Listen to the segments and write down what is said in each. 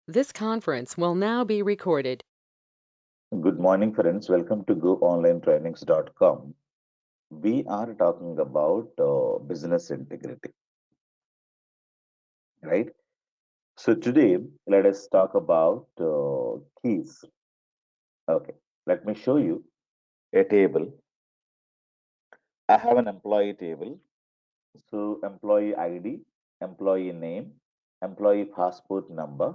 This conference will now be recorded. Good morning, friends. Welcome to GoOnlineTrainings.com. We are talking about business integrity, right? So today, let us talk about keys. Okay, let me show you a table. I have an employee table. So employee ID, employee name, employee passport number,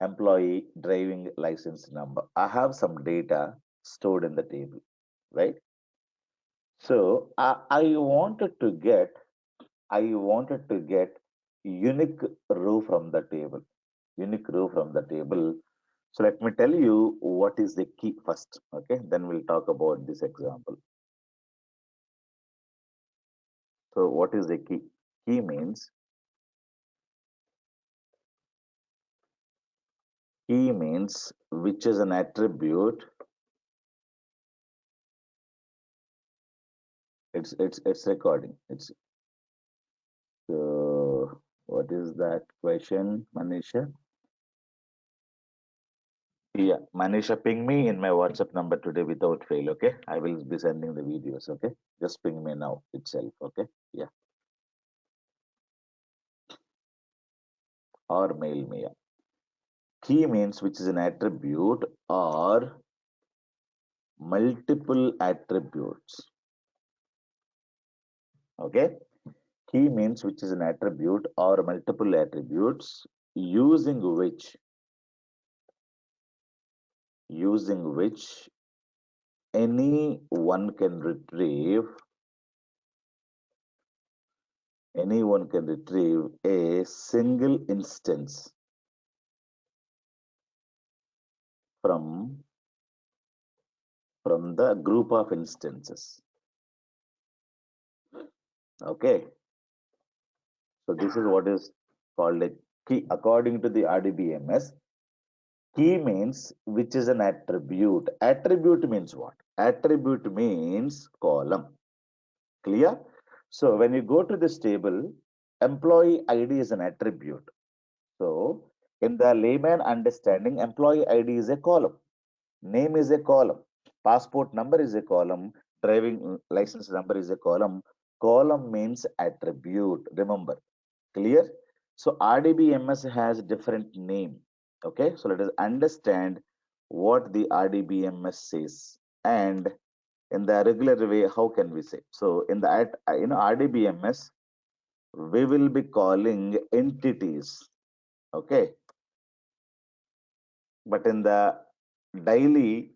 employee driving license number. I have some data stored in the table, right? So I wanted to get unique row from the table. Unique row from the table. So let me tell you what is the key first. Okay, then we'll talk about this example. So what is the key? Key means which is an attribute. It's recording. It's what is that question, Manisha? Yeah, Manisha, ping me in my WhatsApp number today without fail, okay? I will be sending the videos, okay? Just ping me now itself, okay? Yeah, or mail me. Yeah. Key means which is an attribute or multiple attributes, okay? Key means which is an attribute or multiple attributes using which using which anyone can retrieve a single instance from the group of instances. Okay, so this is what is called a key. According to the RDBMS, key means which is an attribute. Attribute means what? Attribute means column. Clear? So when you go to this table, employee ID is an attribute. So in the layman understanding, employee ID is a column. Name is a column. Passport number is a column. Driving license number is a column. Column means attribute. Remember, clear? So RDBMS has different name. Okay, so let us understand what the RDBMS says, and in the regular way, how can we say? So in the RDBMS, we will be calling entities. Okay, but in the daily,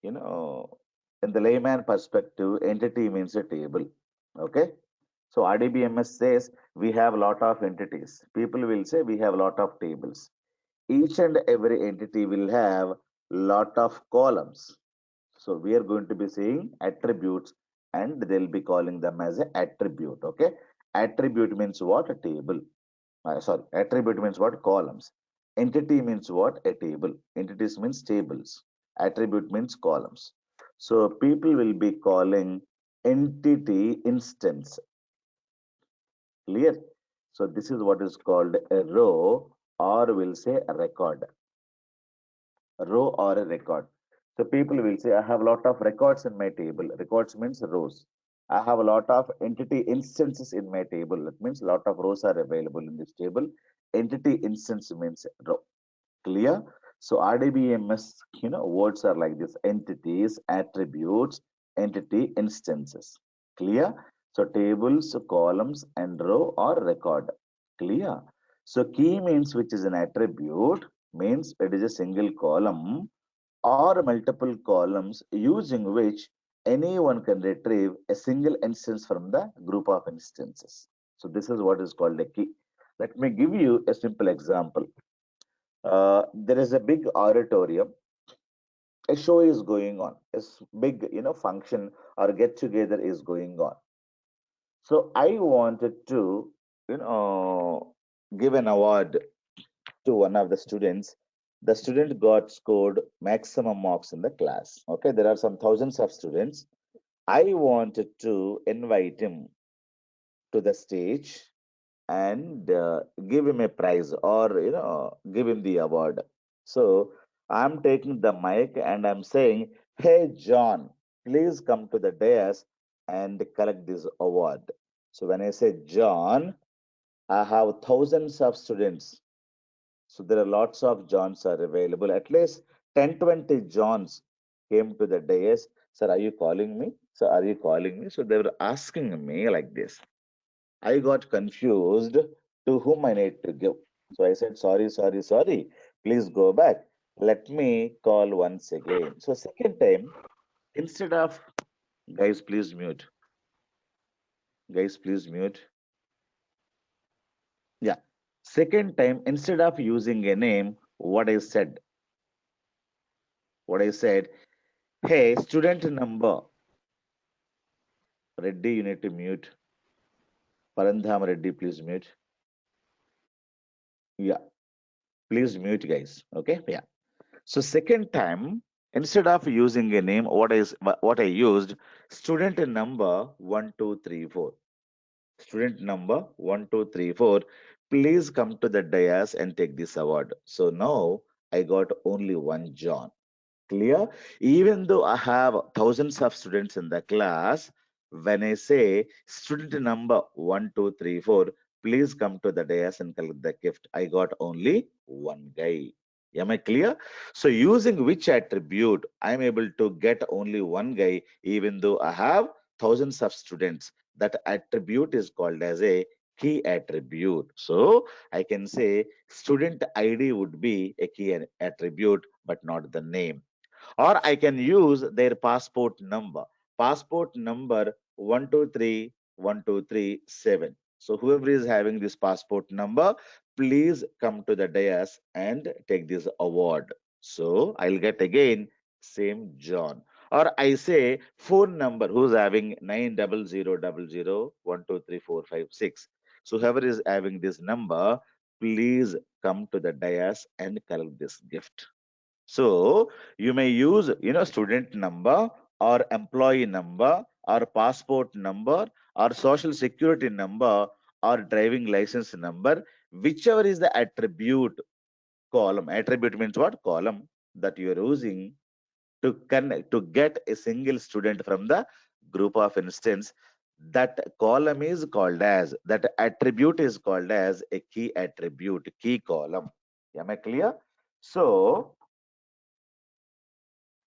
you know, in the layman perspective, entity means a table. Okay. So RDBMS says we have a lot of entities. People will say we have a lot of tables. Each and every entity will have lot of columns. So we are going to be saying attributes and they'll be calling them as an attribute. Okay. Attribute means what? A table. Sorry, attribute means what? Columns. Entity means what? A table. Entities means tables. Attribute means columns. So people will be calling entity instance. Clear? So this is what is called a row, or we'll say a record. A row or a record. So people will say, I have a lot of records in my table. Records means rows. I have a lot of entity instances in my table. That means a lot of rows are available in this table. Entity instance means row. Clear? So RDBMS, words are like this: entities, attributes, entity, instances. Clear? So tables, columns, and row or record. Clear? So key means which is an attribute, means it is a single column or multiple columns using which anyone can retrieve a single instance from the group of instances. So this is what is called a key. Let me give you a simple example. There is a big auditorium. A show is going on. A big, function or get together is going on. So I wanted to, you know, give an award to one of the students. The student got scored maximum marks in the class. Okay, there are some thousands of students. I wanted to invite him to the stage and give him a prize, or give him the award. So I'm taking the mic and I'm saying, hey, John, please come to the dais and collect this award. So when I say John, I have thousands of students. So there are lots of Johns are available. At least 10, 20 Johns came to the dais. Sir, are you calling me? Sir, are you calling me? So they were asking me like this. I got confused to whom I need to give. So I said, sorry, sorry, sorry. Please go back. Let me call once again. So second time, instead of guys, please mute. Guys, please mute. Yeah. Second time, instead of using a name, what I said, hey, student number, Reddy, you need to mute. Parandham Reddy, please mute. Yeah, please mute, guys. Okay, yeah. So second time, instead of using a name, what I used, student number 1234. Student number 1234, please come to the dais and take this award. So now I got only one John. Clear? Even though I have thousands of students in the class, when I say student number 1234, please come to the dais and collect the gift, I got only one guy. Am I clear? So using which attribute I'm able to get only one guy, even though I have thousands of students. That attribute is called as a key attribute. So I can say student ID would be a key attribute, but not the name. Or I can use their passport number. Passport number 12312337. So whoever is having this passport number, please come to the dais and take this award. So I'll get again same John. Or I say phone number who's having 90000123456. So whoever is having this number, please come to the dais and collect this gift. So you may use, student number or employee number or passport number or social security number or driving license number, whichever is the attribute column. Attribute means what? Column that you are using to connect to get a single student from the group of instance. That column is called as, that attribute is called as a key attribute, key column. Am I clear? So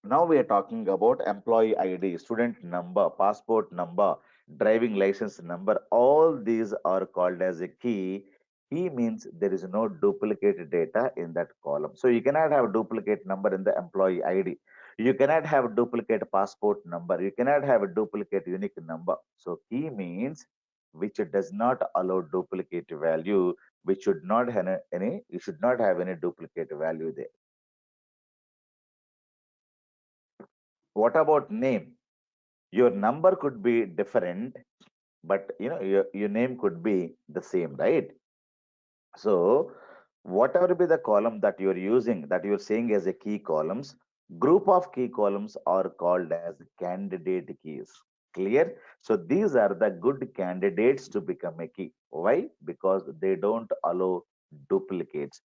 now we are talking about employee ID, student number, passport number, driving license number. All these are called as a key. Key means there is no duplicate data in that column. So you cannot have duplicate number in the employee ID. You cannot have duplicate passport number. You cannot have a duplicate unique number. So key means which does not allow duplicate value, which should not have any, you should not have any duplicate value there. What about name? Your number could be different, but your name could be the same, right? So whatever be the column that you're using, that you're saying as a key columns, group of key columns are called as candidate keys. Clear? So these are the good candidates to become a key. Why? Because they don't allow duplicates.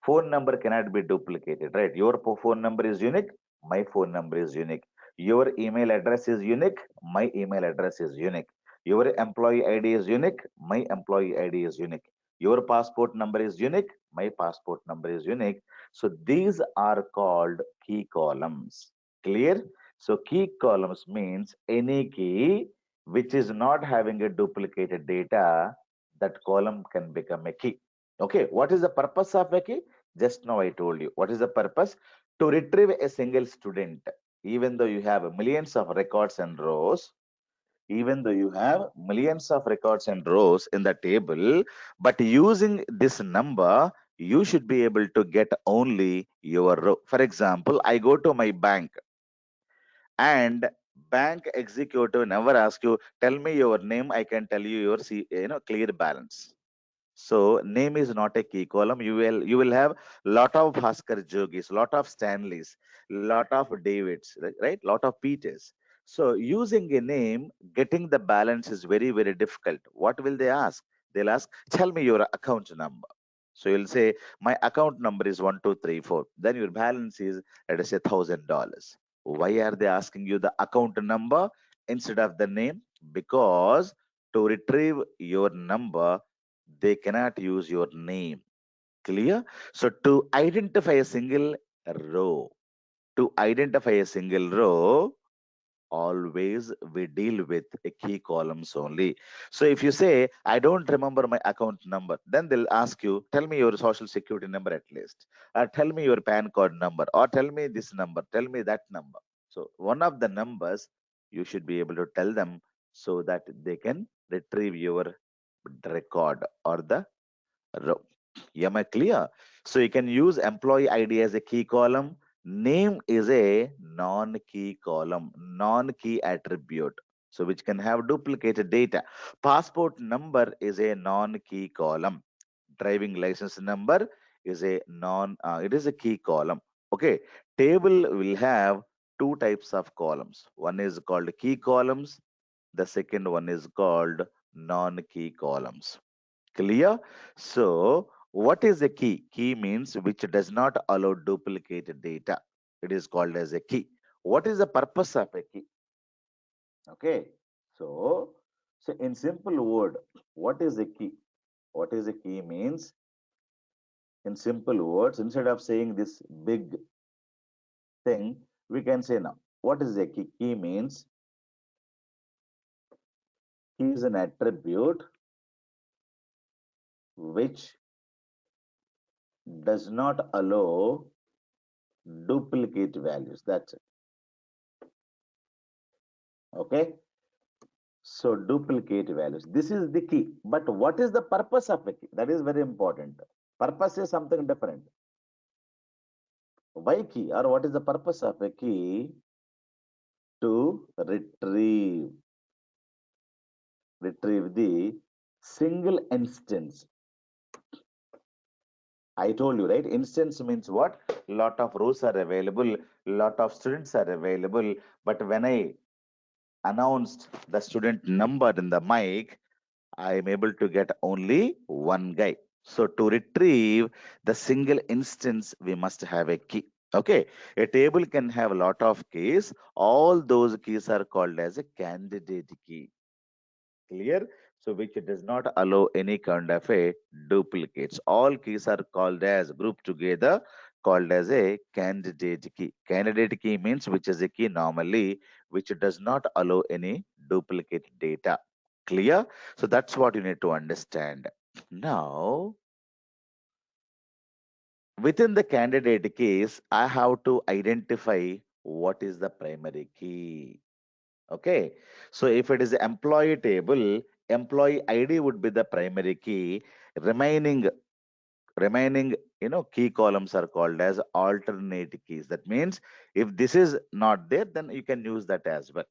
Phone number cannot be duplicated, right? Your phone number is unique, my phone number is unique. Your email address is unique, my email address is unique. Your employee ID is unique, my employee ID is unique. Your passport number is unique, my passport number is unique. So these are called key columns. Clear? So key columns means any key which is not having a duplicated data, that column can become a key. Okay, what is the purpose of a key? Just now I told you. What is the purpose? To retrieve a single student. Even though you have millions of records and rows, even though you have millions of records and rows in the table, but using this number, you should be able to get only your row. For example, I go to my bank and bank executive never ask you, tell me your name, I can tell you your clear balance. So name is not a key column. You will have lot of Bhaskar Jogis, lot of Stanleys, lot of Davids, right? Lot of Peters. So using a name, getting the balance is very, very difficult. What will they ask? They'll ask, tell me your account number. So you'll say my account number is 1234. Then your balance is, let us say, $1,000. Why are they asking you the account number instead of the name? Because to retrieve your number, they cannot use your name. Clear? So to identify a single row, to identify a single row, always we deal with a key columns only. So if you say, I don't remember my account number, then they'll ask you, tell me your social security number at least, or tell me your PAN card number, or tell me this number, tell me that number. So one of the numbers you should be able to tell them so that they can retrieve your record or the row. Am I clear? So you can use employee ID as a key column. Name is a non-key column, non-key attribute. So which can have duplicated data. Passport number is a non-key column. Driving license number is a it is a key column. Okay. Table will have two types of columns. One is called key columns. The second one is called non-key columns. Clear? So, what is a key? Key means which does not allow duplicated data. It is called as a key. What is the purpose of a key? Okay. So, so in simple word, what is a key? What is a key means in simple words, instead of saying this big thing, we can say now, what is a key? Key means key is an attribute which does not allow duplicate values. That's it. Okay. So duplicate values. This is the key. But what is the purpose of a key? That is very important. Purpose is something different. Why key or what is the purpose of a key? To retrieve the single instance. I told you, right? Instance means what? Lot of rows are available, lot of students are available. But when I announced the student number in the mic, I am able to get only one guy. So to retrieve the single instance, we must have a key. Okay, a table can have a lot of keys. All those keys are called as a candidate key. Clear? So which does not allow any kind of a duplicates. All keys are called as grouped together, called as a candidate key. Candidate key means which is a key normally which does not allow any duplicate data. Clear? So that's what you need to understand. Now, within the candidate keys, I have to identify what is the primary key. Okay, so if it is employee table, employee ID would be the primary key. Remaining, key columns are called as alternate keys. That means if this is not there, then you can use that as well.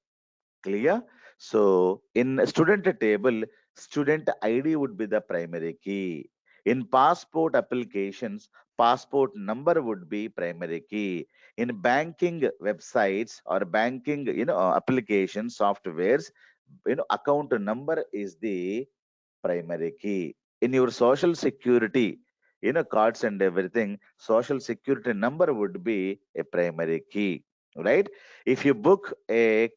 Clear? So in student table, student ID would be the primary key. In passport applications, passport number would be primary key. In banking websites or banking, application softwares, account number is the primary key. In your social security, cards and everything, social security number would be a primary key, right? If you book a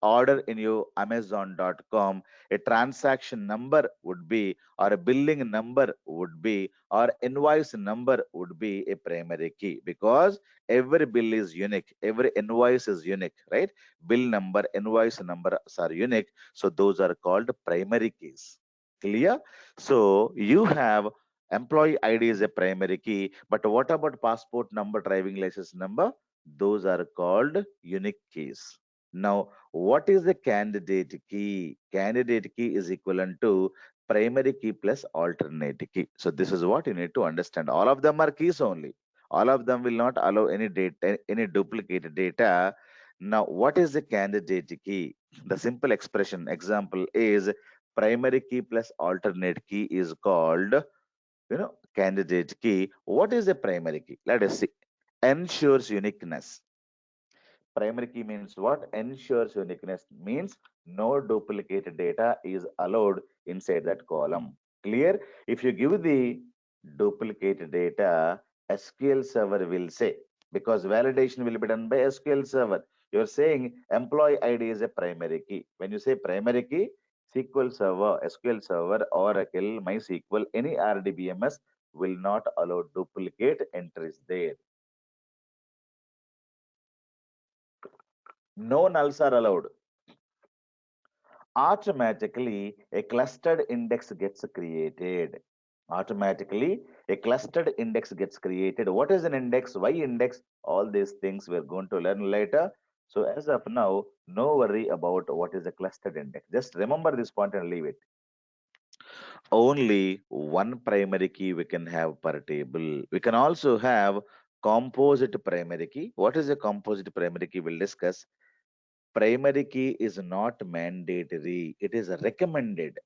order in your amazon.com, a transaction number would be, or a billing number would be, or invoice number would be a primary key, because every bill is unique, every invoice is unique, right? Bill number, invoice numbers are unique, so those are called primary keys. Clear? So you have employee ID is a primary key, but what about passport number, driving license number? Those are called unique keys. Now, what is the candidate key? Candidate key is equivalent to primary key plus alternate key. So this is what you need to understand. All of them are keys only. All of them will not allow any data, any duplicated data. Now, what is the candidate key? The simple expression example is primary key plus alternate key is called, candidate key. What is a primary key? Let us see. Ensures uniqueness. Primary key means what? Ensures uniqueness means no duplicated data is allowed inside that column. Clear? If you give the duplicate data, SQL Server will say, because validation will be done by SQL Server. You're saying employee ID is a primary key. When you say primary key, SQL Server, SQL Server, Oracle, MySQL, any RDBMS will not allow duplicate entries there. No nulls are allowed. Automatically a clustered index gets created. Automatically a clustered index gets created. What is an index? Why index? All these things we're going to learn later. So as of now, no worry about what is a clustered index. Just remember this point and leave it. Only one primary key we can have per table. We can also have composite primary key. What is a composite primary key? We'll discuss. Primary key is not mandatory. It is recommended.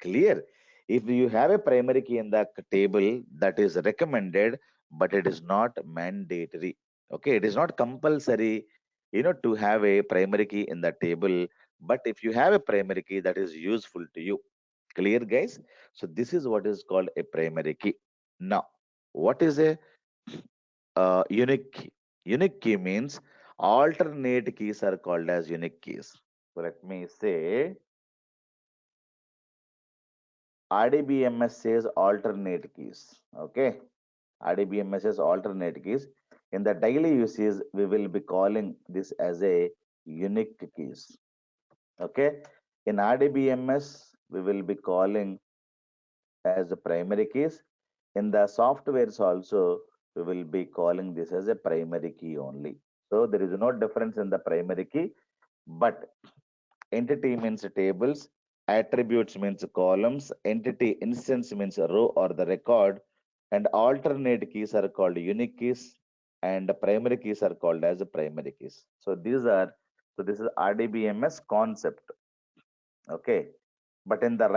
Clear? If you have a primary key in the table, that is recommended, but it is not mandatory. Okay, it is not compulsory, to have a primary key in the table. But if you have a primary key, that is useful to you. Clear, guys? So this is what is called a primary key. Now, what is a unique key? Unique key means alternate keys are called as unique keys. So let me say RDBMS says alternate keys. Okay. RDBMS says alternate keys. In the daily usage, we will be calling this as a unique keys. Okay. In RDBMS, we will be calling as a primary keys. In the softwares also, we will be calling this as a primary key only. So there is no difference in the primary key, but entity means tables, attributes means columns, entity instance means row or the record, and alternate keys are called unique keys, and primary keys are called as primary keys. So this is RDBMS concept. Okay. But in the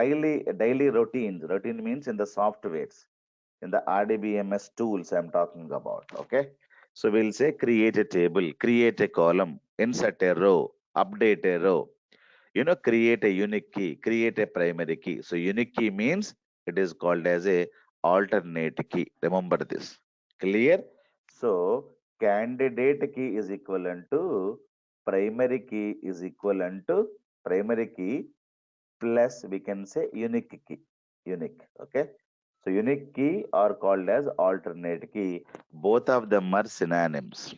daily routines, routine means in the softwares, in the RDBMS tools I'm talking about. Okay. So we'll say create a table, create a column, insert a row, update a row, create a unique key, create a primary key. So unique key means it is called as a alternate key. Remember this. Clear? So candidate key is equivalent to primary key is equivalent to primary key plus we can say unique key. Unique. Okay. So unique key are called as alternate key. Both of them are synonyms.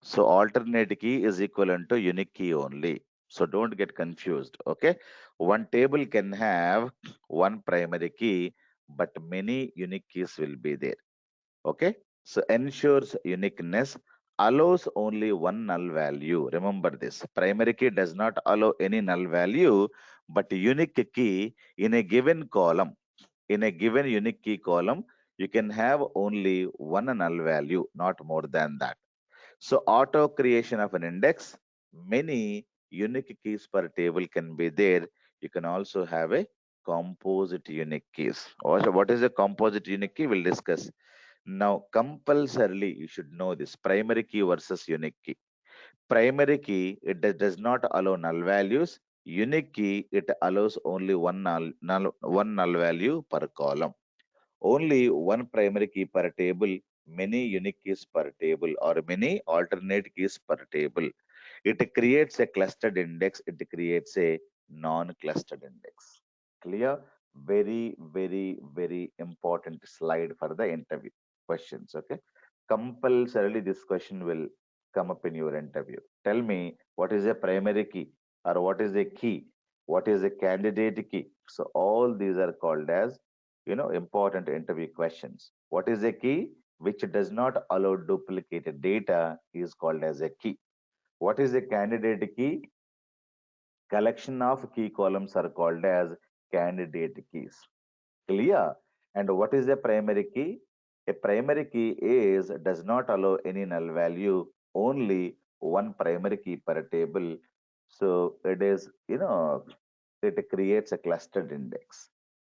So alternate key is equivalent to unique key only. So don't get confused. Okay. One table can have one primary key, but many unique keys will be there. Okay. So ensures uniqueness, allows only one null value. Remember this. Primary key does not allow any null value, but unique key in a given column, in a given unique key column, you can have only one null value, not more than that. So auto creation of an index, many unique keys per table can be there. You can also have a composite unique keys. Also, what is a composite unique key? We'll discuss. Now, compulsorily, you should know this primary key versus unique key. Primary key, it does not allow null values. Unique key, it allows only one null value per column. Only one primary key per table, many unique keys per table, or many alternate keys per table. It creates a clustered index, it creates a non-clustered index. Clear? Very, very, very important slide for the interview questions. Okay. Compulsorily, this question will come up in your interview. Tell me what is a primary key or what is a key? What is a candidate key? So all these are called as important interview questions. What is a key? Which does not allow duplicated data is called as a key. What is a candidate key? Collection of key columns are called as candidate keys. Clear? And what is a primary key? A primary key does not allow any null value, only one primary key per table. So it is, it creates a clustered index.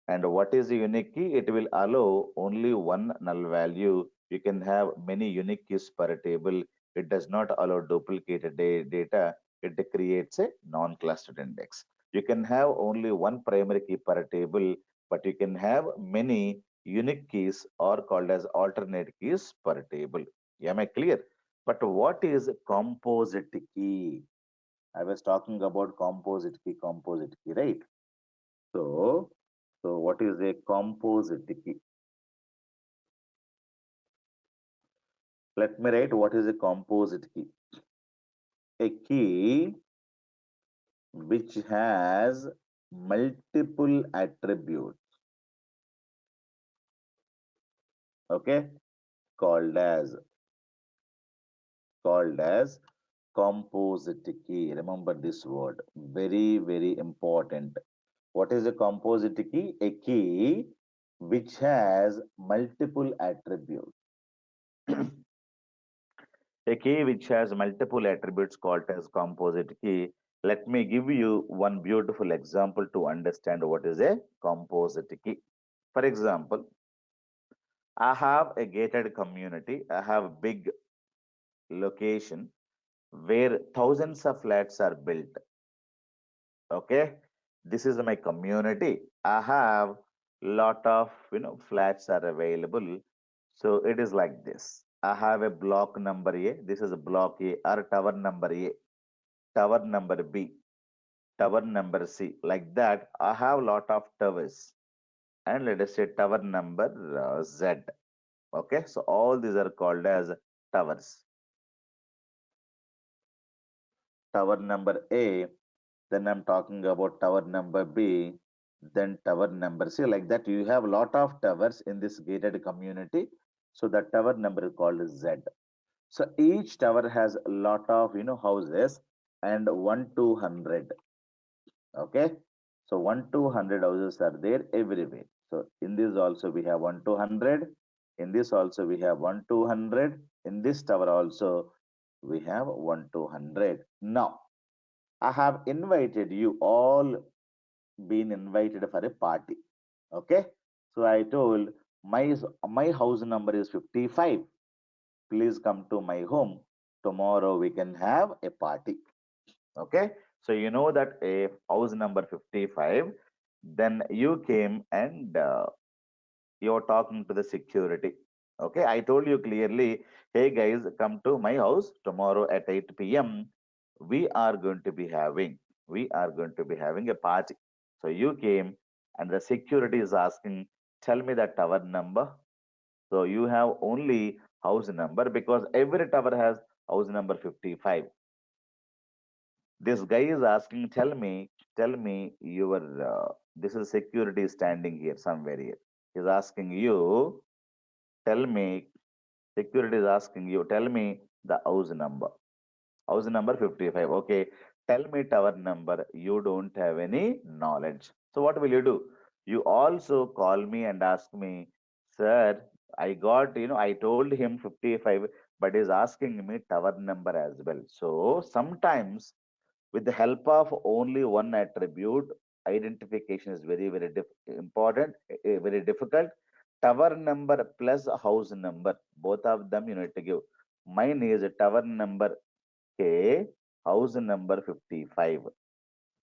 And what is a unique key? It will allow only one null value. You can have many unique keys per table. It does not allow duplicated data. It creates a non-clustered index. You can have only one primary key per table, but you can have many unique keys or called as alternate keys per table. Am I clear? But what is composite key? I was talking about composite key, right? So, so what is a composite key? Let me write what is a composite key. A key which has multiple attributes, okay, called as called as composite key. Remember this word, very, very important. What is a composite key? A key which has multiple attributes. A key which has multiple attributes called as composite key. Let me give you one beautiful example to understand what is a composite key. For example, I have a gated community. I have a big location where thousands of flats are built. Okay, this is my community. I have lot of flats are available. So it is like this. I have a block number A. This is a block A or tower number A, tower number B, tower number C. Like that, I have lot of towers, and let us say tower number Z. Okay, so all these are called as towers. Tower number A, then I'm talking about tower number B, then tower number C. Like that, you have a lot of towers in this gated community. So the tower number is called Z. So each tower has a lot of houses and 1 to 100. Okay, so 1 to 100 houses are there everywhere. So in this also we have 1 to 100. In this also we have 1 to 100. In this tower also we have 1 to 100. Now I have invited you all, been invited for a party. Okay. So I told my house number is 55. Please come to my home. Tomorrow we can have a party. Okay. So you know that a house number 55, then you came and you're talking to the security. Okay, I told you clearly, hey guys, come to my house tomorrow at 8 p.m. We are going to be having a party. So you came and the security is asking, tell me the tower number. So you have only house number because every tower has house number 55. This guy is asking, tell me your, this is security standing here somewhere here. He's asking you, tell me, security is asking you, tell me the house number. House number 55. Okay. Tell me tower number. You don't have any knowledge. So what will you do? You also call me and ask me, sir, I got, I told him 55, but he's asking me tower number as well. So sometimes with the help of only one attribute, identification is very, very important, very difficult. Tower number plus house number, both of them you need to give. Mine is a tower number K, house number 55.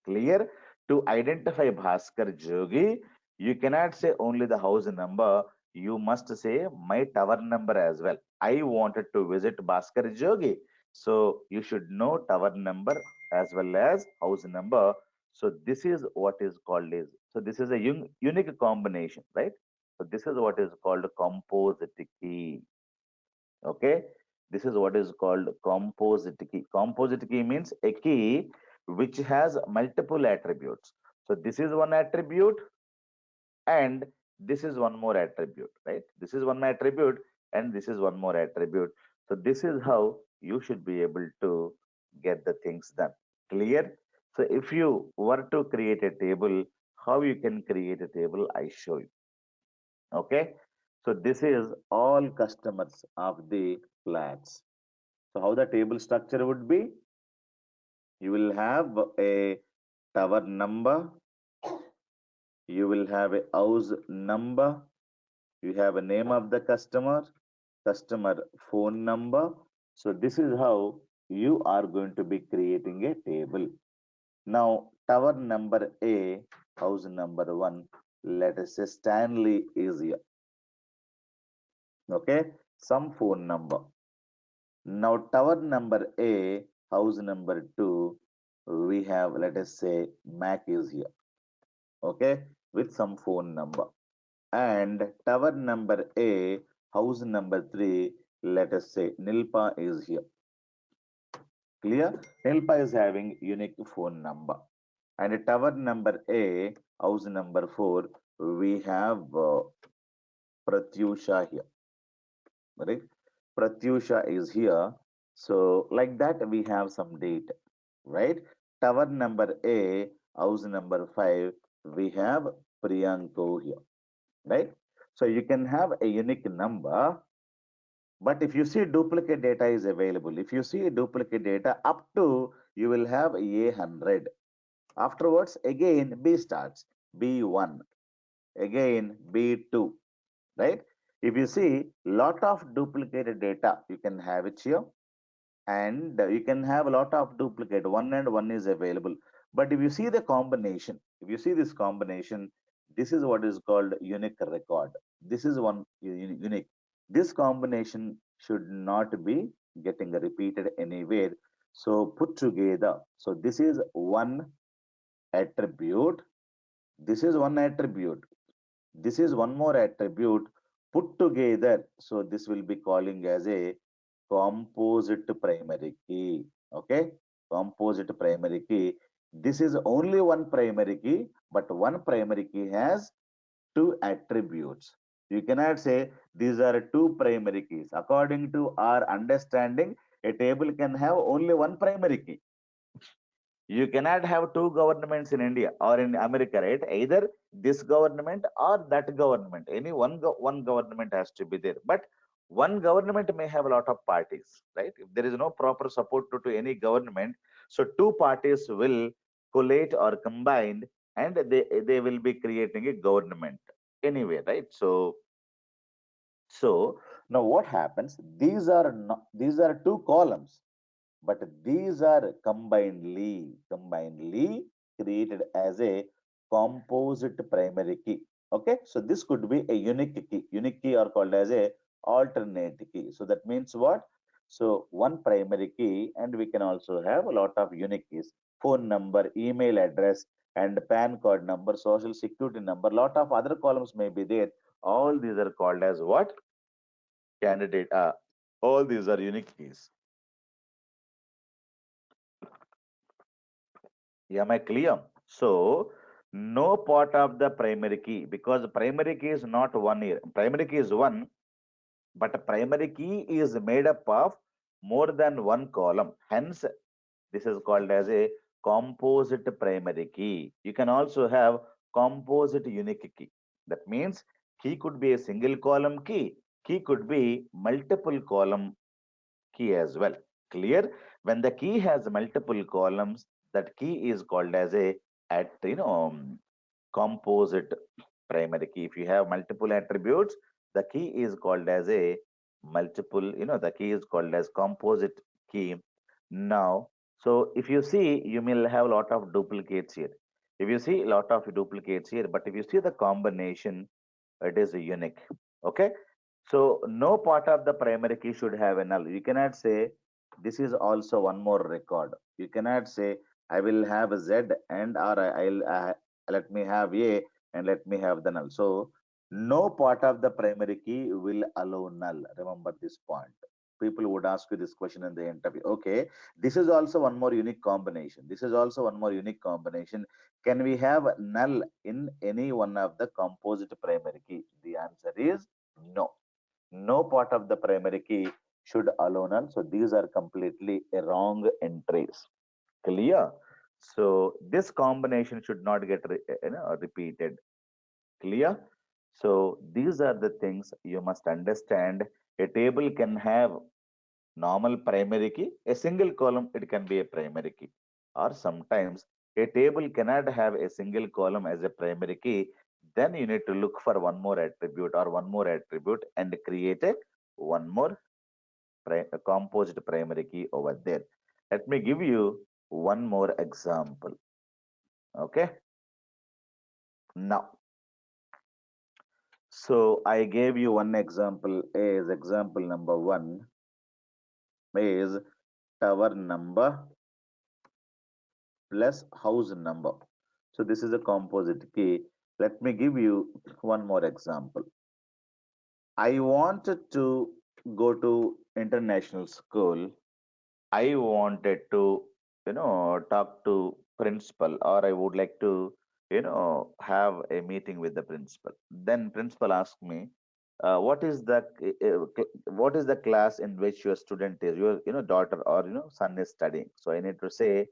Clear? To identify Bhaskar Jogi, you cannot say only the house number. You must say my tower number as well. I wanted to visit Bhaskar Jogi. So you should know tower number as well as house number. So this is what is called is. So this is a unique combination, right? So this is what is called composite key. Okay, this is what is called composite key. Composite key means a key which has multiple attributes. So this is one attribute and this is one more attribute, right? This is one attribute and this is one more attribute. So this is how you should be able to get the things done. Clear? So if you were to create a table, how you can create a table, I show you. Okay, so this is all customers of the flats. So how the table structure would be? You will have a tower number, you will have a house number, you have a name of the customer phone number. So this is how you are going to be creating a table. Now tower number A, house number 1, let us say Stanley is here. Okay, some phone number. Now, tower number A, house number 2, we have, let us say, Mac is here, okay, with some phone number. And tower number A, house number 3, let us say, Nilpa is here. Clear? Nilpa is having unique phone number. And tower number A, house number 4, we have Pratyusha here, right? Pratyusha is here. So, like that, we have some data, right? Tower number A, house number 5, we have Priyanko here, right? So, you can have a unique number, but if you see duplicate data is available, if you see duplicate data up to, you will have A100. Afterwards, again, B starts, B1, again, B2, right? If you see lot of duplicated data, you can have it here, and you can have a lot of duplicate, one and one is available. But if you see the combination, if you see this combination, this is what is called unique record. This is one unique. This combination should not be getting repeated anywhere. So put together, so this is one attribute, this is one attribute, this is one more attribute put together. So this will be calling as a composite primary key. Okay, composite primary key. This is only one primary key, but one primary key has two attributes. You cannot say these are two primary keys. According to our understanding, a table can have only one primary key. You cannot have two governments in India or in America, right? Either this government or that government. Any one government has to be there. But one government may have a lot of parties, right? If there is no proper support to any government, so two parties will collate or combine, and they will be creating a government anyway, right? So now what happens? These are two columns, but these are combinedly created as a composite primary key. Okay, so this could be a unique key. Unique key are called as a alternate key. So that means what? So one primary key, and we can also have a lot of unique keys: phone number, email address, and PAN card number, social security number. Lot of other columns may be there. All these are called as what? Candidate. All these are unique keys. Am I clear? So, no part of the primary key, because primary key is not one here. Primary key is one, but primary key is made up of more than one column. Hence, this is called as a composite primary key. You can also have composite unique key. That means key could be a single column key. Key could be multiple column key as well. Clear? When the key has multiple columns, that key is called as a at composite primary key. If you have multiple attributes, the key is called as a multiple, the key is called as composite key. Now, so if you see, you will have a lot of duplicates here. If you see a lot of duplicates here, but if you see the combination, it is unique. Okay, so no part of the primary key should have a null. You cannot say this is also one more record. You cannot say I will have a Z and or I'll let me have A and let me have the null. So no part of the primary key will allow null. Remember this point. People would ask you this question in the interview. Okay, this is also one more unique combination. This is also one more unique combination. Can we have null in any one of the composite primary key? The answer is no. No part of the primary key should allow null. So these are completely wrong entries. Clear? So this combination should not get repeated. Clear? So these are the things you must understand. A table can have normal primary key, a single column, it can be a primary key. Or sometimes a table cannot have a single column as a primary key. Then you need to look for one more attribute or one more attribute and create a one more a composite primary key over there. Let me give you one more example. Okay. Now, So I gave you one example as example number one is tower number plus house number. So this is a composite key. Let me give you one more example. I wanted to go to international school. I wanted to, talk to principal, or I would like to, have a meeting with the principal. Then principal asked me, what is the class in which your student is, your, daughter or son is studying. So I need to say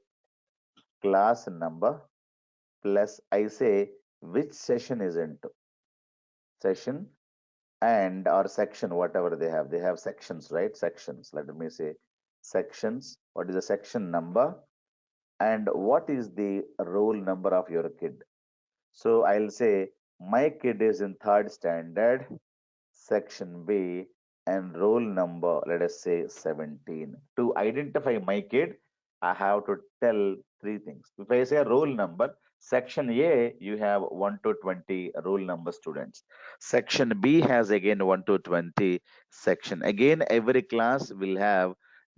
class number plus I say which session is into session and or section, whatever they have. They have sections, right? Sections. Let me say sections. What is the section number? And what is the roll number of your kid? So I'll say my kid is in third standard, section B, and roll number, let us say 17. To identify my kid, I have to tell three things. If I say roll number, section A, you have 1 to 20 roll number students. Section B has again 1 to 20 section. Again, every class will have,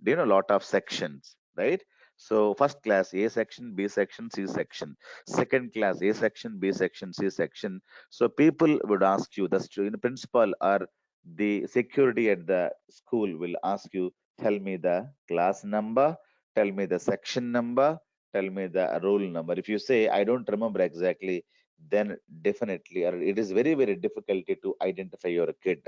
lot of sections, right? So first class, A section, B section, C section. Second class, A section, B section, C section. So people would ask you, the principal or the security at the school will ask you, tell me the class number, tell me the section number, tell me the roll number. If you say, I don't remember exactly, then definitely, or it is very, very difficult to identify your kid.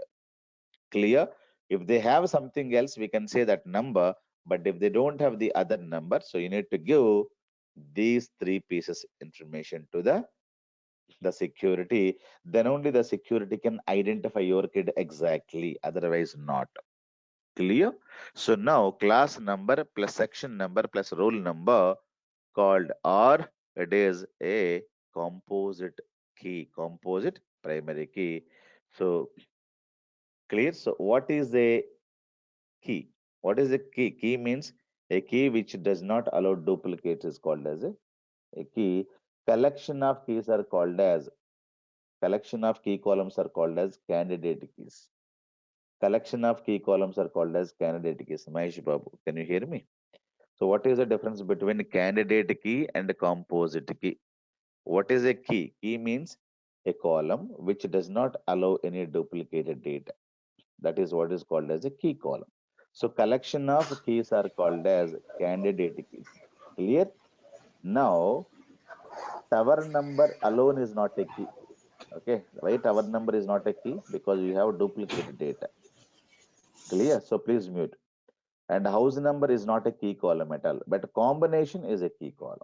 Clear? If they have something else, we can say that number, but if they don't have the other number, so you need to give these three pieces information to the security, then only the security can identify your kid exactly, otherwise not. Clear? So now class number plus section number plus roll number called, or it is a composite key, composite primary key. So clear? So what is a key? What is a key? Key means a key which does not allow duplicates is called as a key. Collection of keys are called as Collection of key columns are called as candidate keys. Collection of key columns are called as candidate keys. Mahesh Babu, can you hear me? So what is the difference between candidate key and composite key? What is a key? Key means a column which does not allow any duplicated data. That is what is called as a key column. So collection of keys are called as candidate keys. Clear? Now, tower number alone is not a key. Okay, why tower number is not a key? Because you have duplicate data. Clear? So please mute. And house number is not a key column at all, but combination is a key column.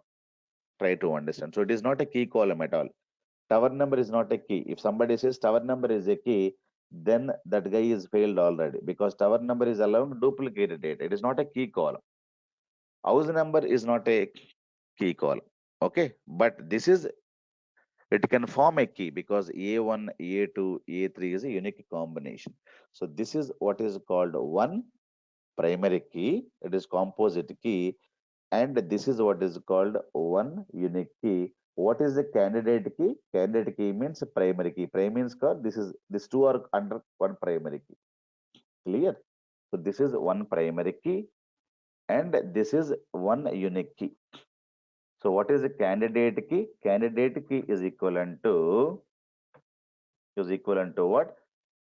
Try to understand. So it is not a key column at all. Tower number is not a key. If somebody says tower number is a key, then that guy is failed already, because tower number is allowing duplicated data. It is not a key column. House number is not a key column. Okay, but this is, it can form a key because A1, A2, A3 is a unique combination. So this is what is called one primary key. It is composite key. And this is what is called one unique key. What is the candidate key? Candidate key means primary key. Primary means this is, these two are under one primary key. Clear? So this is one primary key and this is one unique key. So what is a candidate key? Candidate key is equivalent to what?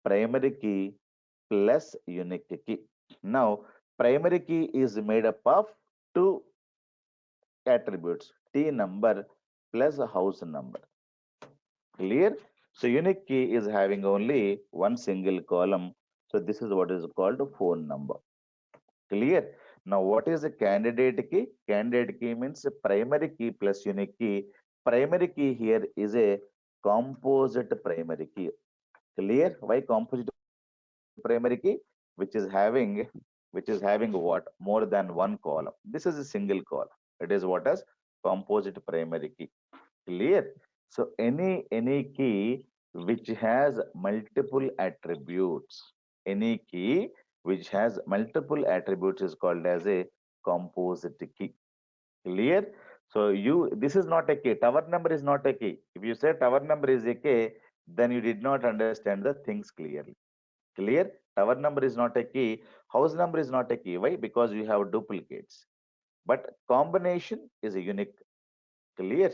Primary key plus unique key. Now, primary key is made up of two attributes, T number plus house number. Clear? So unique key is having only one single column. So this is what is called phone number. Clear? Now what is a candidate key? Candidate key means primary key plus unique key. Primary key here is a composite primary key. Clear? Why composite primary key? Which is having what? More than one column. This is a single column. It is what as composite primary key. Clear? So any key which has multiple attributes, any key which has multiple attributes is called as a composite key. Clear? So this is not a key. Tower number is not a key. If you say tower number is a key, then you did not understand the things clearly. Clear? Tower number is not a key. House number is not a key. Why? Because you have duplicates. But combination is a unique. Clear?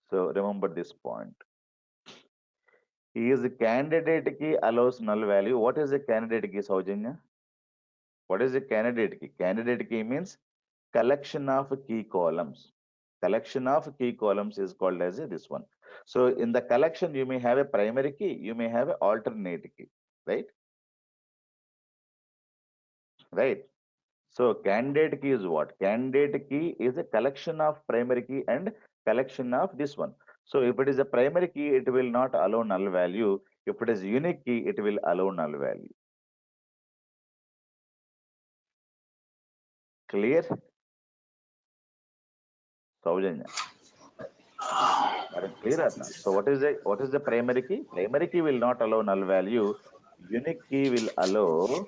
So remember this point. Is candidate key allows null value. What is a candidate key, Saujanya? What is a candidate key? Candidate key means collection of key columns. Collection of key columns is called as this one. So in the collection, you may have a primary key, you may have an alternate key, right? Right. So candidate key is what? Candidate key is a collection of primary key and collection of this one. So if it is a primary key, it will not allow null value. If it is unique key, it will allow null value. Clear? Saujanya. Clear or not? So what is the primary key? Primary key will not allow null value. Unique key will allow.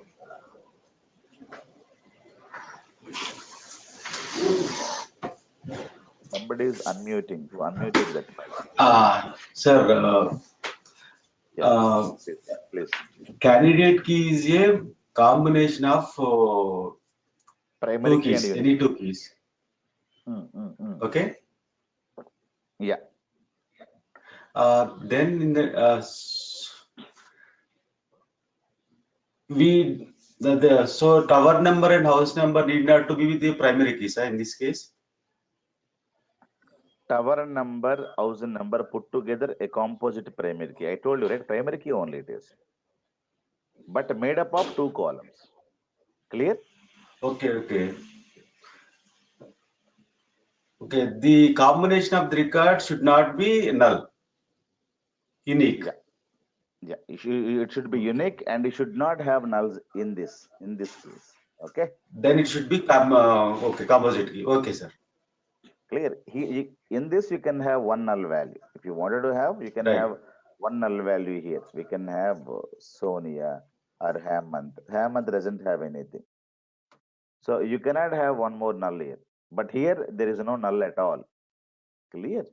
Somebody is unmuting. Who unmuted that mic? Sir, Yeah, uh, please, please. candidate key is a combination of Primary two key and keys, unique any key. two keys. Mm. Okay. Yeah. Then in the we so tower number and house number need not to be with the primary keys, in this case. Tower number, house number put together a composite primary key. I told you, right? Primary key only it is. But made up of two columns. Clear? Okay. The combination of the records should not be null, unique. Yeah. Yeah. It should be unique and it should not have nulls in this case. Okay. Then it should be composite key. Okay, sir. Clear. In this you can have one null value. If you wanted to have, you can Right. have one null value here. We can have Sonia or Hemant. Hemant doesn't have anything. So you cannot have one more null here. But here there is no null at all. Clear?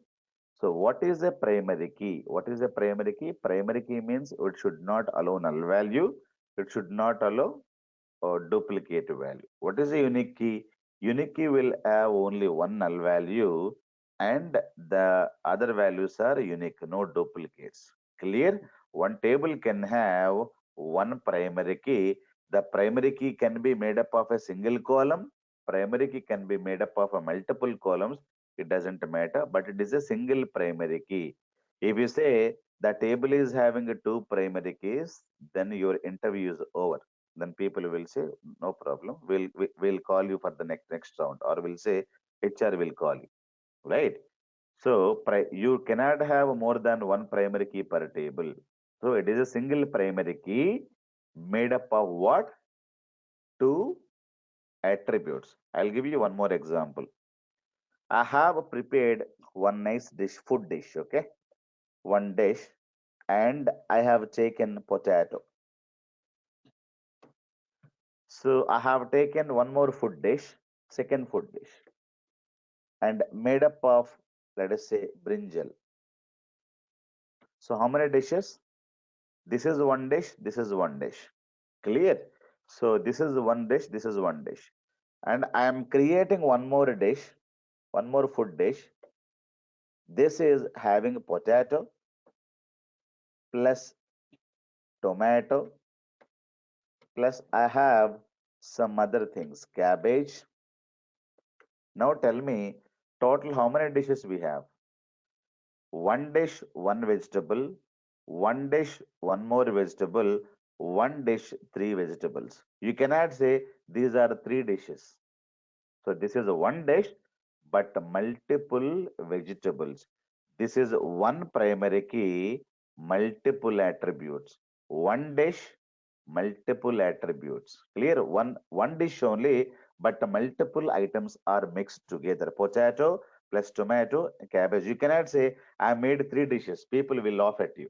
So what is a primary key? What is a primary key? Primary key means it should not allow null value. It should not allow or duplicate value. What is a unique key? Unique key will have only one null value and the other values are unique, no duplicates. Clear? One table can have one primary key. The primary key can be made up of a single column. Primary key can be made up of a multiple columns. It doesn't matter, but it is a single primary key. If you say the table is having two primary keys, then your interview is over. Then people will say no problem, we'll call you for the next round, or we'll say HR will call you, right? So you cannot have more than one primary key per table. So it is a single primary key made up of what? Two attributes. I'll give you one more example. I have prepared one nice food dish, okay? One dish, and I have taken potato. So I have taken one more food dish, second food dish, and made up of, let us say, brinjal. So how many dishes? This is one dish, this is one dish. Clear? So this is one dish, this is one dish. And I am creating one more dish, one more food dish. This is having potato plus tomato plus I have some other things, cabbage. Now tell me, total how many dishes we have? One dish, one vegetable, one dish, one more vegetable, one dish, three vegetables. You cannot say these are three dishes. So this is one dish, but multiple vegetables. This is one primary key, multiple attributes. One dish, multiple attributes. Clear? One dish only, but multiple items are mixed together. Potato plus tomato, cabbage. You cannot say I made three dishes. People will laugh at you.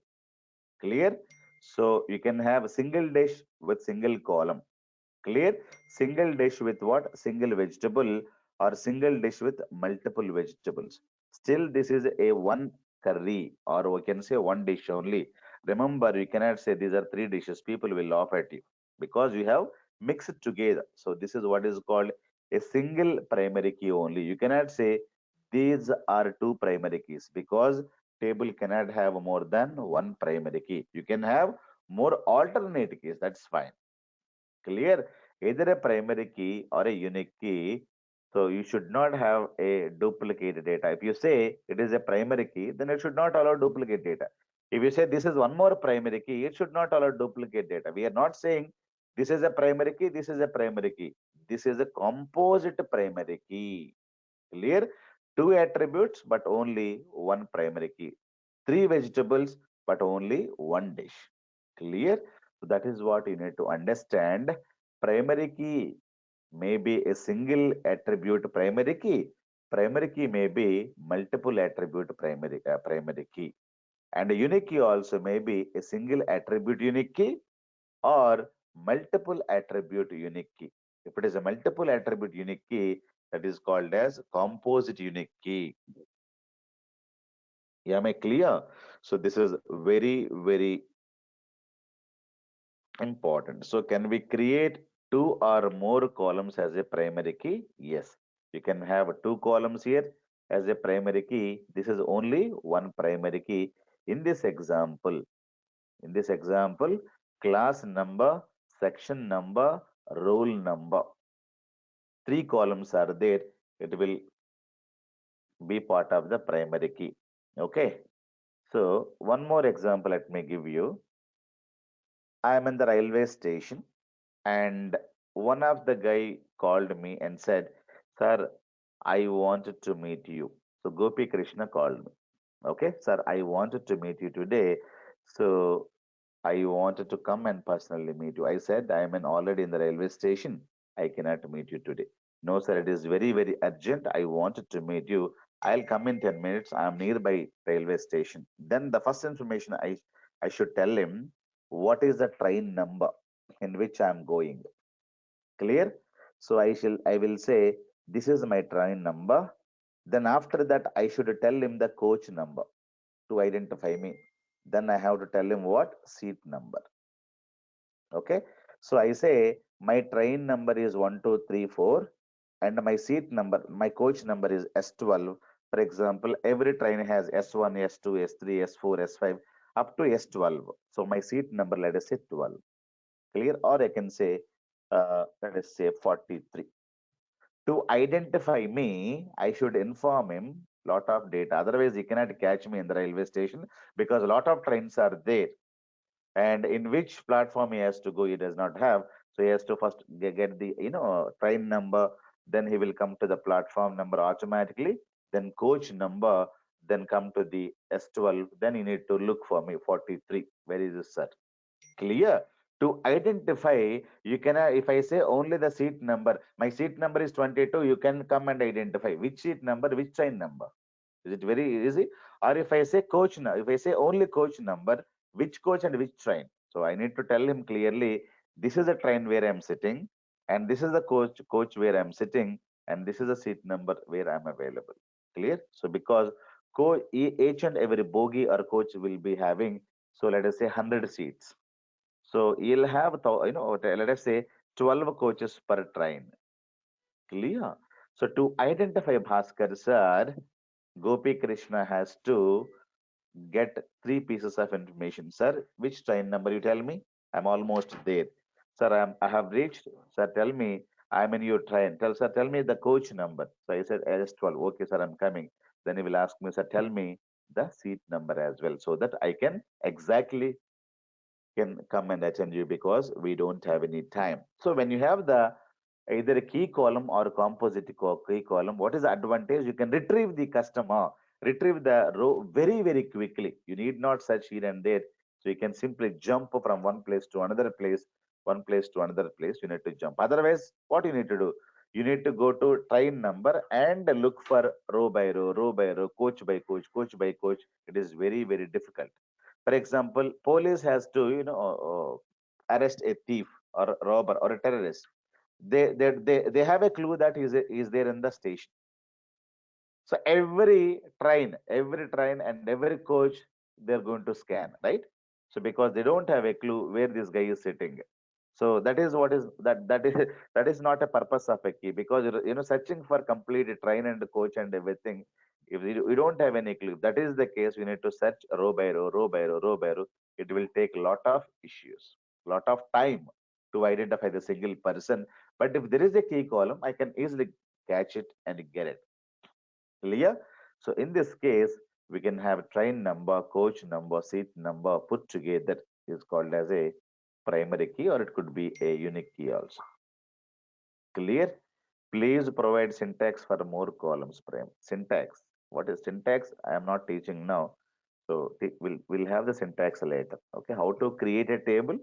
Clear? So you can have a single dish with single column. Clear? Single dish with what? Single vegetable, or single dish with multiple vegetables. Still, this is a one curry, or we can say one dish only. Remember, you cannot say these are three dishes. People will laugh at you because you have mixed together. So this is what is called a single primary key only. You cannot say these are two primary keys because table cannot have more than one primary key. You can have more alternate keys. That's fine. Clear? Either a primary key or a unique key. So you should not have a duplicate data. If you say it is a primary key, then it should not allow duplicate data. If you say this is one more primary key, it should not allow duplicate data. We are not saying this is a primary key, this is a primary key. This is a composite primary key. Clear? Two attributes, but only one primary key. Three vegetables, but only one dish. Clear? So that is what you need to understand. Primary key may be a single attribute primary key. Primary key may be multiple attribute primary key. And a unique key also may be a single attribute unique key or multiple attribute unique key. If it is a multiple attribute unique key, that is called as composite unique key. Am I clear? So this is very, very important. So can we create two or more columns as a primary key? Yes. You can have two columns here as a primary key. This is only one primary key. In this example, in this example, class number, section number, roll number. Three columns are there. It will be part of the primary key. Okay. So one more example let me give you. I am in the railway station and one of the guy called me and said, "Sir, I wanted to meet you." So Gopi Krishna called me. Okay, sir, I wanted to meet you today. So I wanted to come and personally meet you. I said, I am already in the railway station. I cannot meet you today. No, sir, it is very, very urgent. I wanted to meet you. I'll come in 10 minutes. I am nearby railway station. Then the first information I should tell him what is the train number in which I am going. Clear? So I will say this is my train number. Then after that I should tell him the coach number to identify me. Then I have to tell him what seat number. Okay. So I say my train number is 1234 and my seat number, my coach number is S12. For example, every train has S1, S2, S3, S4, S5 up to S12. So my seat number, let us say 12. Clear? Or I can say, let us say 43. To identify me, I should inform him lot of data. Otherwise, he cannot catch me in the railway station because a lot of trains are there and in which platform he has to go he does not have, so he has to first get the train number, then he will come to the platform number automatically, then coach number, then come to the S12, then you need to look for me 43, where is this, sir? Clear? To identify, you can, if I say only the seat number, my seat number is 22, you can come and identify which seat number, which train number. Is it very easy? Or if I say coach, if I say only coach number, which coach and which train? So I need to tell him clearly, this is the train where I'm sitting, and this is the coach where I'm sitting, and this is the seat number where I'm available. Clear? So because each and every bogie or coach will be having, so let us say 100 seats. So you'll have, let us say 12 coaches per train. Clear? So to identify Bhaskar sir, Gopi Krishna has to get three pieces of information. Sir, which train number you tell me? I'm almost there. Sir, I have reached. Sir, tell me I'm in your train. Tell me the coach number. So I said S12. Okay, sir, I'm coming. Then he will ask me, sir, tell me the seat number as well so that I can exactly can come and attend you because we don't have any time. So when you have the either a key column or composite key column, what is the advantage? You can retrieve the customer, retrieve the row very, very quickly. You need not search here and there. So you can simply jump from one place to another place, one place to another place. You need to jump. Otherwise, what you need to do? You need to go to train number and look for row by row, coach by coach, coach by coach. It is very, very difficult. For example, police has to, arrest a thief or a robber or a terrorist. They have a clue that is there in the station. So every train and every coach, they're going to scan, right? So because they don't have a clue where this guy is sitting. So that is what is that is that is not a purpose of a key, because searching for complete train and coach and everything. If we don't have any clue, that is the case. We need to search row by row, row by row, row by row. It will take a lot of issues, lot of time to identify the single person. But if there is a key column, I can easily catch it and get it. Clear? So in this case, we can have train number, coach number, seat number put together is called as a primary key, or it could be a unique key also. Clear? Please provide syntax for more columns. Prime syntax. What is syntax? I am not teaching now. So we'll have the syntax later. Okay, how to create a table,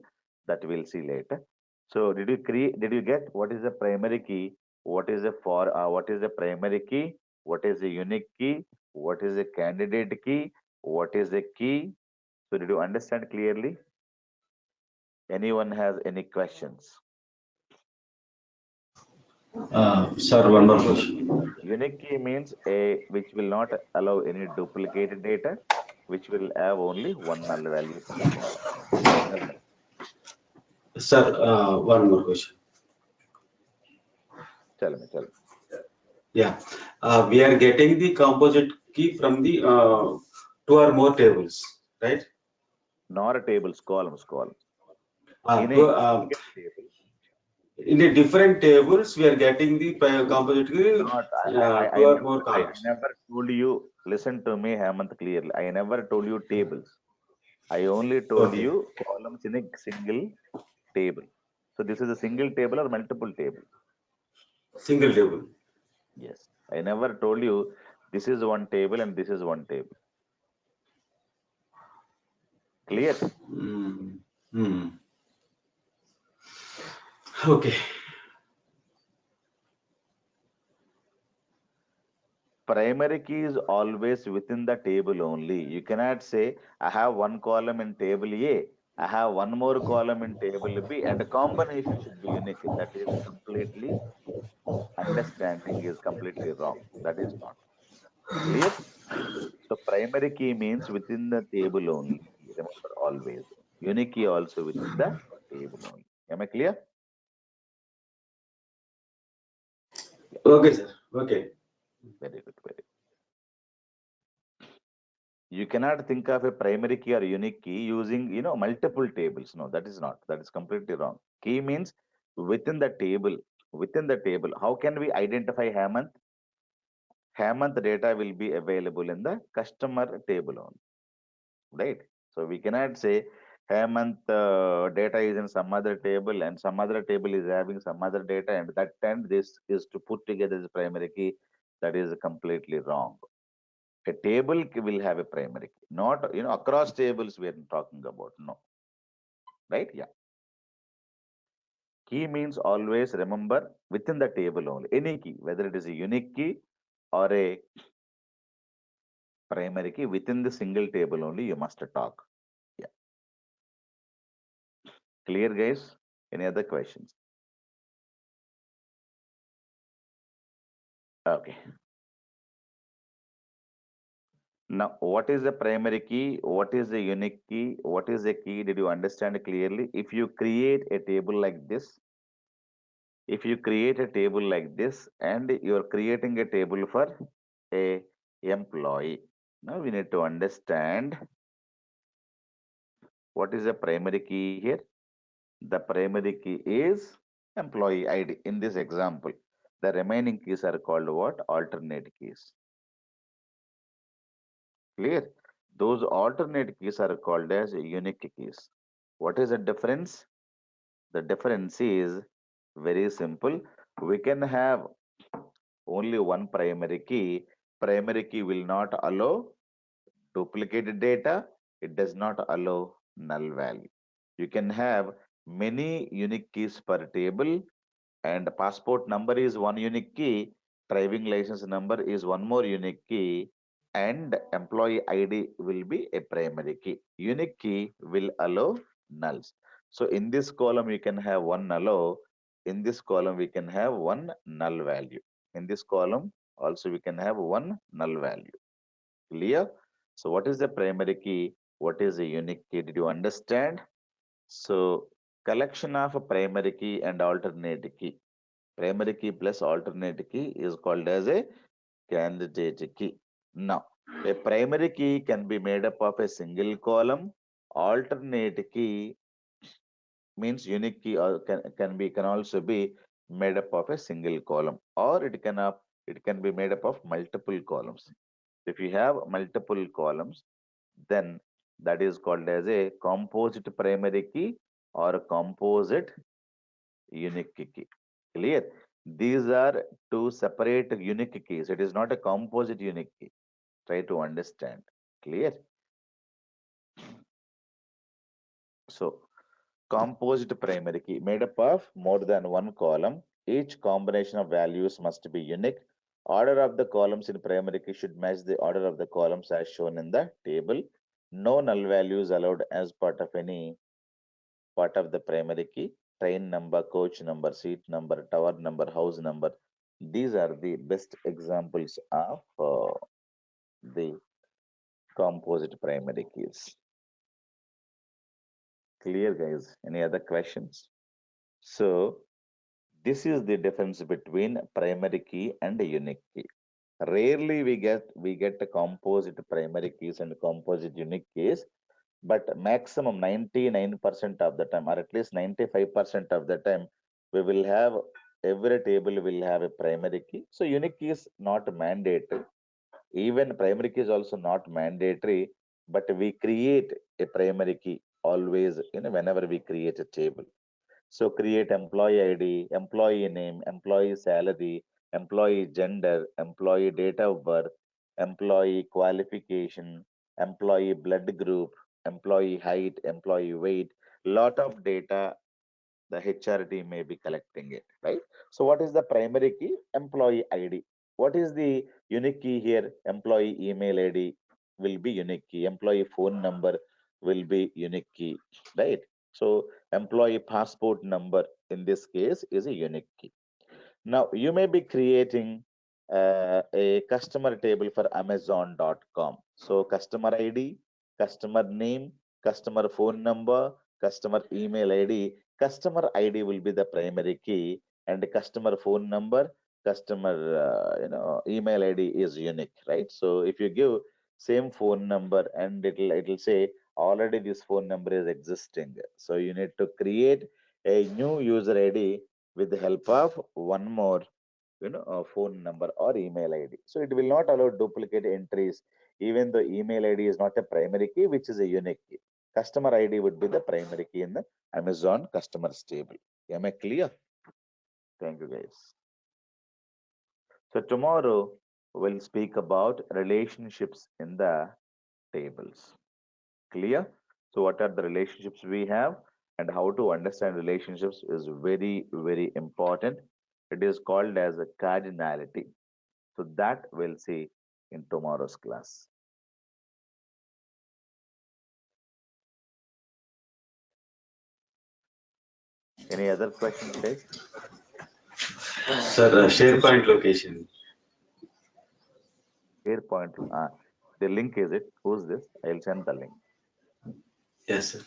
that we'll see later. So did you get what is the primary key? What is the what is the primary key? What is the unique key? What is the candidate key? What is the key? So did you understand clearly? Anyone has any questions? Sir, one more question. Unique key means a which will not allow any duplicated data, which will have only one null value per column. Tell me. Sir, one more question. Tell me. Tell me. Yeah, we are getting the composite key from the two or more tables, right? Not tables, columns. Uh, In to, a uh, single table. in the different tables, we are getting the composite key, Not two or more I columns. never told you. Listen to me, Hemant, clearly. I never told you tables. I only told Okay, you columns in a single table. So this is a single table or multiple table. single table. Yes. I never told you this is one table and this is one table. Clear? Mm. Hmm. Okay. Primary key is always within the table only. You cannot say, I have one column in table A, I have one more column in table B, and the combination should be unique. That is completely understanding is completely wrong. That is not clear. So primary key means within the table only. Remember always. Unique key also within the table only. Am I clear? Yeah, Okay, sir. Okay. very good, very good. You cannot think of a primary key or unique key using multiple tables. No, that is not. That is completely wrong. Key means within the table. Within the table. How can we identify Hemant? Hemant data will be available in the customer table only, right? So we cannot say Hemant data is in some other table and some other table is having some other data, and that and this is to put together as primary key. That is completely wrong. A table will have a primary key, not across tables we are talking about. No, right? Yeah. Key means always remember within the table only. Any key, whether it is a unique key or a primary key, within the single table only you must talk. Yeah. Clear, guys? Any other questions? Okay. Now, what is the primary key? What is the unique key? What is the key? Did you understand clearly? If you create a table like this, if you create a table like this and you're creating a table for a employee, now we need to understand what is the primary key here. The primary key is employee ID in this example. The remaining keys are called what? Alternate keys. Clear? Those alternate keys are called as unique keys. What is the difference? The difference is very simple. We can have only one primary key. Primary key will not allow duplicated data. It does not allow null value. You can have many unique keys per table, and passport number is one unique key, driving license number is one more unique key, and employee ID will be a primary key. Unique key will allow nulls. So in this column you can have one allow, in this column we can have one null value. In this column Also, we can have one null value. Clear? So, what is the primary key? What is a unique key? Did you understand? So, collection of a primary key and alternate key. Primary key plus alternate key is called as a candidate key. Now, a primary key can be made up of a single column. Alternate key means unique key or can also be made up of a single column, or it can be made up of multiple columns. If you have multiple columns, then that is called as a composite primary key or a composite unique key. Clear? These are two separate unique keys. It is not a composite unique key. Try to understand. Clear? So, composite primary key made up of more than one column. Each combination of values must be unique. Order of the columns in primary key should match the order of the columns as shown in the table. No null values allowed as part of any part of the primary key. Train number, coach number, seat number, tower number, house number. These are the best examples of the composite primary keys. Clear, guys? Any other questions? So, this is the difference between primary key and a unique key. Rarely we get a composite primary keys and composite unique keys, but maximum 99% of the time, or at least 95% of the time, we will have every table will have a primary key. So unique key is not mandatory. Even primary key is also not mandatory, but we create a primary key always, whenever we create a table. So create employee ID, employee name, employee salary, employee gender, employee date of birth, employee qualification, employee blood group, employee height, employee weight. Lot of data the HR team may be collecting it, right? So what is the primary key? Employee ID. What is the unique key here? Employee email ID will be unique key. Employee phone number will be unique key, right? So employee passport number in this case is a unique key. Now, you may be creating a customer table for Amazon.com. So, customer ID, customer name, customer phone number, customer email ID. Customer ID will be the primary key, and the customer phone number, customer email ID is unique, right? So, if you give same phone number, and it'll say already this phone number is existing. So, you need to create a new user ID with the help of one more phone number or email ID. So it will not allow duplicate entries, even though email ID is not a primary key, which is a unique key. Customer ID would be the primary key in the Amazon customers table. Am I clear? Thank you, guys. So tomorrow we'll speak about relationships in the tables. Clear? So what are the relationships we have, and how to understand relationships is very, very important. It is called as a cardinality. So that we'll see in tomorrow's class. Any other questions, guys? Sir, SharePoint location. Here point. The link is it? Who's this? I'll send the link. Yes, sir.